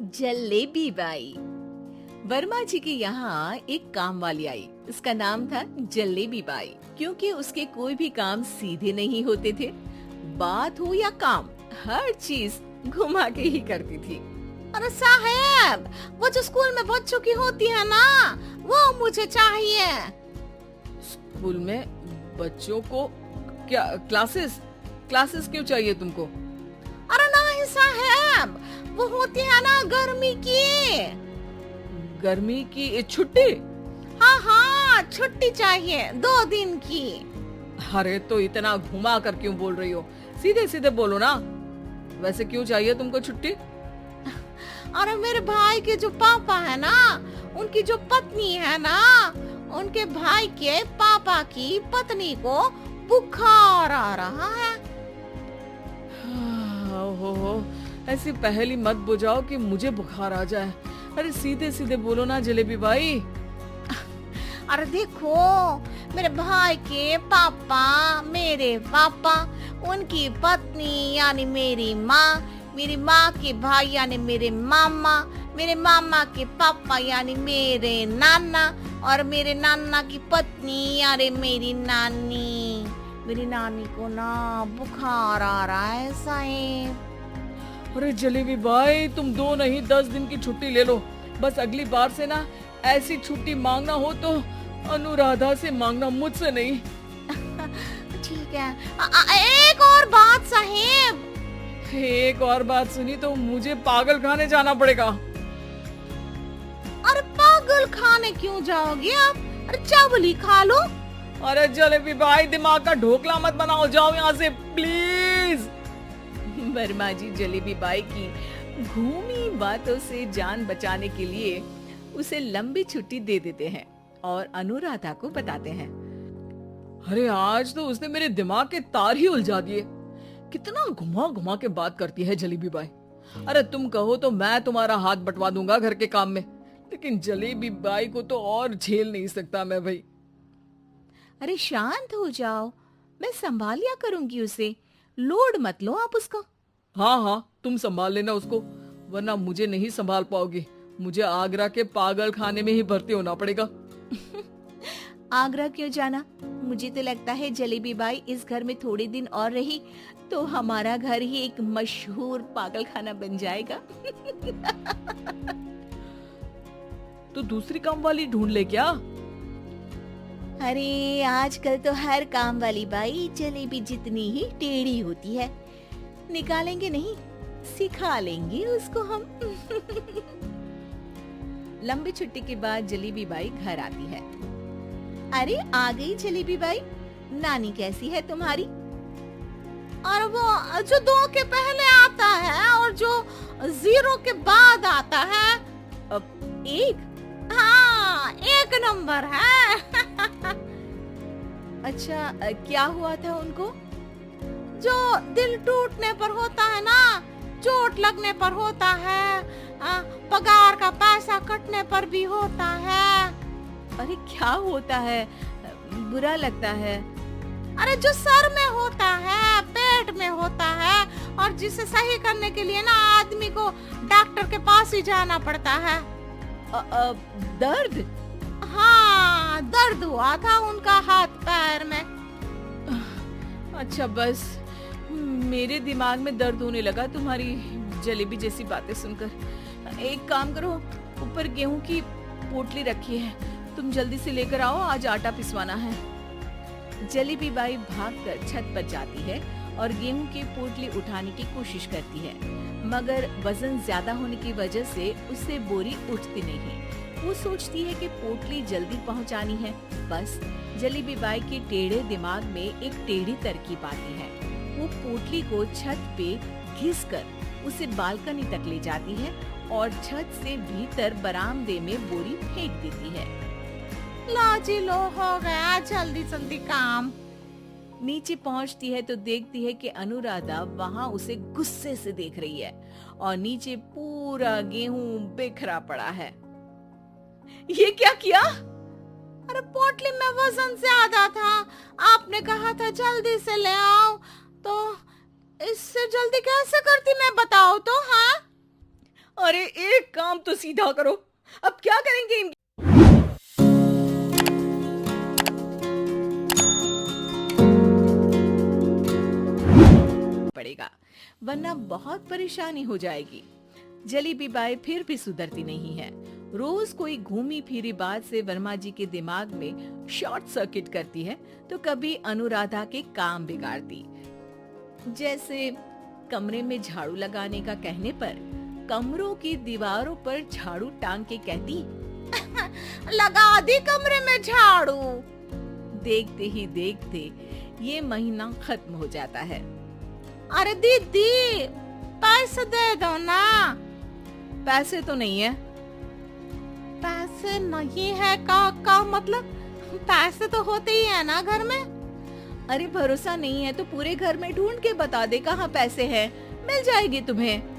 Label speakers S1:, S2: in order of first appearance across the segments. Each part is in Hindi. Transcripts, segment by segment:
S1: जलेबी बाई। वर्मा जी के यहाँ एक काम वाली आई। उसका नाम था जलेबी बाई, क्योंकि उसके कोई भी काम सीधे नहीं होते थे। बात हो या काम, हर चीज घुमा के ही करती थी।
S2: अरे साहब, वो जो स्कूल में बच्चों की होती है ना, वो मुझे चाहिए।
S3: स्कूल में बच्चों को क्या क्लासेस क्लासेस क्यों चाहिए तुमको?
S2: अरे नहीं साहब, वो होती है ना गर्मी की।
S3: गर्मी की छुट्टी?
S2: हाँ हाँ, छुट्टी चाहिए 2 दिन की।
S3: अरे तो इतना घुमा कर क्यों बोल रही हो? सीधे सीधे बोलो ना। वैसे क्यों चाहिए तुमको छुट्टी?
S2: अरे मेरे भाई के जो पापा है ना, उनकी जो पत्नी है ना, उनके भाई के पापा की पत्नी को बुखार आ रहा है।
S3: ओहो, ऐसी पहेली मत बुझाओ कि मुझे बुखार आ जाए। अरे सीधे सीधे बोलो ना जलेबी बाई।
S2: अरे देखो, मेरे भाई के पापा, मेरे पापा, उनकी पत्नी यानी मेरी माँ के भाई यानी मेरे मामा के पापा यानी मेरे नाना, और मेरे नाना की पत्नी यानी मेरी नानी को ना बुखार आ रहा है साहब।
S3: अरे जलेबी भाई, तुम 2 नहीं 10 दिन की छुट्टी ले लो। बस अगली बार से ना ऐसी छुट्टी मांगना हो तो अनुराधा से मांगना, मुझसे नहीं।
S2: ठीक है। एक और बात साहेब।
S3: एक और बात सुनी तो मुझे पागल खाने जाना पड़ेगा।
S2: अरे पागल खाने क्यों जाओगे आप? अरे चावल ही खा लो।
S3: अरे जलेबी भाई, दिमाग का ढोकला मत बनाओ, जाओ यहाँ से प्लीज।
S1: वर्मा जी जलेबी बाई की घूमी बातों से जान बचाने के लिए उसे लंबी छुट्टी दे देते हैं और अनुराधा को बताते हैं।
S3: अरे आज तो उसने मेरे दिमाग के तार ही उलझा दिए। कितना घुमा घुमा के बात करती है जलेबी बाई। अरे तुम कहो तो मैं तुम्हारा हाथ बंटवा दूंगा घर के काम में, लेकिन जलेबी बाई को तो और झेल नहीं सकता मैं भाई।
S1: अरे शांत हो जाओ, मैं संभाल लिया करूंगी उसे, लोड मत लो आप उसको।
S3: हाँ, तुम संभाल लेना उसको, वरना मुझे नहीं संभाल पाओगे। मुझे आगरा के पागल खाने में ही भर्ती होना पड़ेगा।
S1: आगरा क्यों जाना? मुझे तो लगता है जलेबी बाई इस घर में थोड़े दिन और रही तो हमारा घर ही एक मशहूर पागल खाना बन जाएगा।
S3: तो दूसरी काम वाली ढूंढ ले क्या?
S1: अरे आजकल तो हर काम वाली बाई जलेबी जितनी ही टेढ़ी होती है। निकालेंगे नहीं, सिखा लेंगे उसको हम। लंबी छुट्टी के बाद जलेबी बाई घर आती है। अरे आ गई जलेबी बाई, नानी कैसी है तुम्हारी?
S2: और वो जो 2 के पहले आता है और जो 0 के बाद आता है,
S1: अब 1।
S2: हाँ 1 नंबर है।
S1: अच्छा, क्या हुआ था उनको?
S2: जो दिल टूटने पर होता है ना, चोट लगने पर होता है, पगार का पैसा कटने पर भी होता है।
S1: अरे क्या होता है? बुरा लगता है।
S2: अरे जो सर में होता है, पेट में होता है, और जिसे सही करने के लिए ना आदमी को डॉक्टर के पास ही जाना पड़ता है।
S1: दर्द?
S2: हाँ, दर्द हुआ था उनका हाथ पैर में।
S1: अच्छा, बस मेरे दिमाग में दर्द होने लगा तुम्हारी जलेबी जैसी बातें सुनकर। एक काम करो, ऊपर गेहूं की पोटली रखी है, तुम जल्दी से लेकर आओ, आज आटा पिसवाना है। जलेबी बाई भागकर छत पर जाती है और गेहूं की पोटली उठाने की कोशिश करती है, मगर वजन ज्यादा होने की वजह से उससे बोरी उठती नहीं। वो सोचती है कि पोटली जल्दी पहुंचानी है। बस जलेबी बाई के टेढ़े दिमाग में एक टेढ़ी तरकीब आती है। वो पोटली को छत पे घिसकर उसे बालकनी तक ले जाती है और छत से भीतर बरामदे में बोरी फेंक देती है।
S2: लो जी लो, हो गया जल्दी जल्दी काम।
S1: नीचे पहुंचती है तो देखती है कि अनुराधा वहां उसे गुस्से से देख रही है और नीचे पूरा गेहूं बिखरा पड़ा है। ये क्या किया?
S2: अरे पोटली में वजन ज्यादा था, आपने कहा था जल्दी से ले आओ, तो इससे जल्दी कैसे करती मैं बताओ तो। हाँ
S1: अरे एक काम तो सीधा करो, अब क्या करेंगे इनकी? पड़ेगा, वरना बहुत परेशानी हो जाएगी। जलेबी बाई फिर भी सुधरती नहीं है। रोज कोई घूमी फिरी बात से वर्मा जी के दिमाग में शॉर्ट सर्किट करती है, तो कभी अनुराधा के काम बिगाड़ती। जैसे कमरे में झाड़ू लगाने का कहने पर कमरों की दीवारों पर झाड़ू टांग के कहती,
S2: लगा दी कमरे में झाड़ू।
S1: देखते ही देखते ये महीना खत्म हो जाता है।
S2: अरे दीदी, पैसे दे दो ना।
S1: पैसे तो नहीं है।
S2: पैसे नहीं है का मतलब? पैसे तो होते ही है ना घर में।
S1: अरे भरोसा नहीं है तो पूरे घर में ढूंढ के बता दे कहाँ पैसे हैं, मिल जाएगी तुम्हें।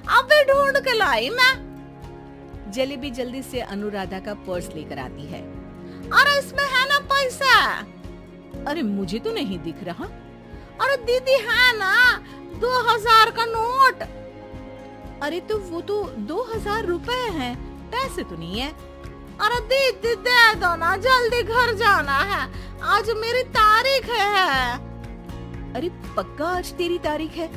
S2: अबे ढूंढ के लाई मैं।
S1: जलेबी जल्दी से अनुराधा का पर्स लेकर आती है।
S2: अरे इसमें है ना पैसा?
S1: अरे मुझे तो नहीं दिख रहा।
S2: अरे दीदी है ना 2000 का नोट।
S1: अरे तो वो तो 2000 रुपए हैं, पैसे तो नहीं है।
S2: अरे दीदी दे दो ना, जल्दी घर जाना है, आज मेरी तारीख है।
S1: अरे पक्का आज तेरी तारीख है?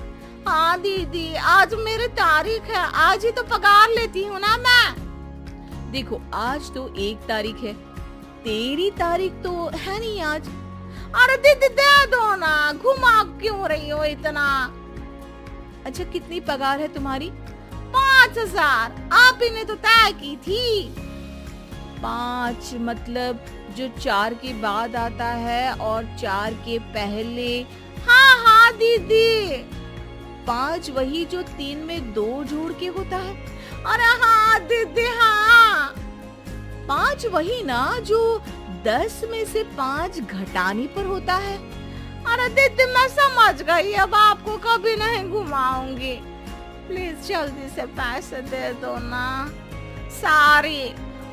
S2: हाँ दीदी, आज मेरी तारीख है, आज ही तो पगार लेती हूँ ना मैं।
S1: देखो आज तो 1 तारीख है, तेरी तारीख तो है नहीं आज।
S2: अरे दीदी दे दो ना, घुमा क्यों रही हो इतना?
S1: अच्छा कितनी पगार है तुम्हारी?
S2: 5000, आप ही ने तो तय की थी।
S1: 5 मतलब जो 4 के बाद आता है और 4 के पहले?
S2: हाँ हाँ दीदी।
S1: 5 वही जो 3 में 2 जोड़ के होता है?
S2: अरे हाँ दीदी हाँ।
S1: 5 वही ना जो 10 में से 5 घटाने पर होता है?
S2: अरे दीदी मैं समझ गई, अब आपको कभी नहीं घुमाऊंगी। प्लीज जल्दी से पैसे दे दो ना, सारी।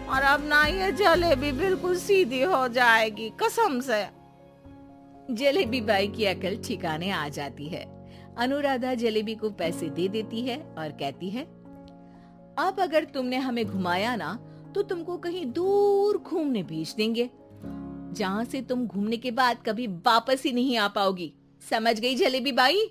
S2: और अब ना ये जलेबी बिल्कुल सीधी हो जाएगी कसम से।
S1: जलेबी बाई की अकल ठिकाने आ जाती है। अनुराधा जलेबी को पैसे दे देती है और कहती है, अब अगर तुमने हमें घुमाया ना तो तुमको कहीं दूर घूमने भेज देंगे, जहाँ से तुम घूमने के बाद कभी वापस ही नहीं आ पाओगी। समझ गई जलेबी बाई?